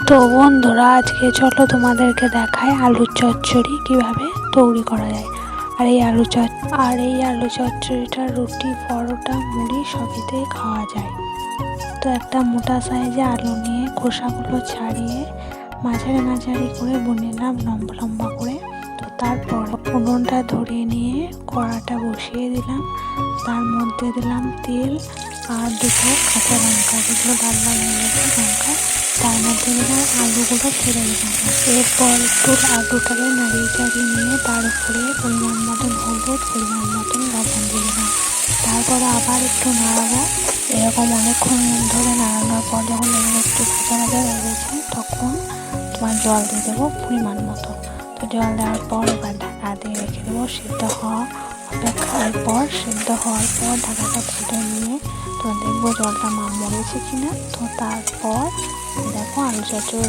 তো বন্ধুরা, আজকে চলো তোমাদেরকে দেখায় আলুর চচ্চড়ি কিভাবে তৈরি করা যায়। আর এই আলু চচ্চড়িটা রুটি, পরোটা, মুড়ি সবেতে খাওয়া যায়। তো একটা মোটা সাইজে আলু নিয়ে খোসাগুলো ছাড়িয়ে মাঝারি মাঝারি করে বুনে নিলাম লম্বা লম্বা করে। তো তারপর উনুনটা ধরিয়ে নিয়ে কড়াটা বসিয়ে দিলাম, তার মধ্যে দিলাম তেল আর দুটো কাঁচা লঙ্কা, যেগুলো লাল লাল লঙ্কা। তার মধ্যে দিলাম আলুগুলো ছেড়ে দিলাম। এরপর একটু আলুটাকে নাড়িয়ে চাড়িয়ে নিয়ে তার উপরে পরিমাণ মতন হলুদ, পরিমাণ মতন লবণ দিয়ে দিলাম। তারপরে আবার একটু নাড়াবো। এরকম অনেকক্ষণ ধরে নাড়ানোর পর যখন এগুলো একটু ভাজা ভাজা হয়ে গেছে, তখন তোমার জল দিয়ে দেবো পরিমাণ মতো। তো জল দেওয়ার পর এবার ঢাকা দিয়ে রেখে দেবো সিদ্ধ হওয়া অপেক্ষার পর। সিদ্ধ হওয়ার পর ঢাকাটা খুলে নিয়ে তো দেখবো জলটা মরেছে কিনা। তো তারপর দেখো আলু চচ্চড়ি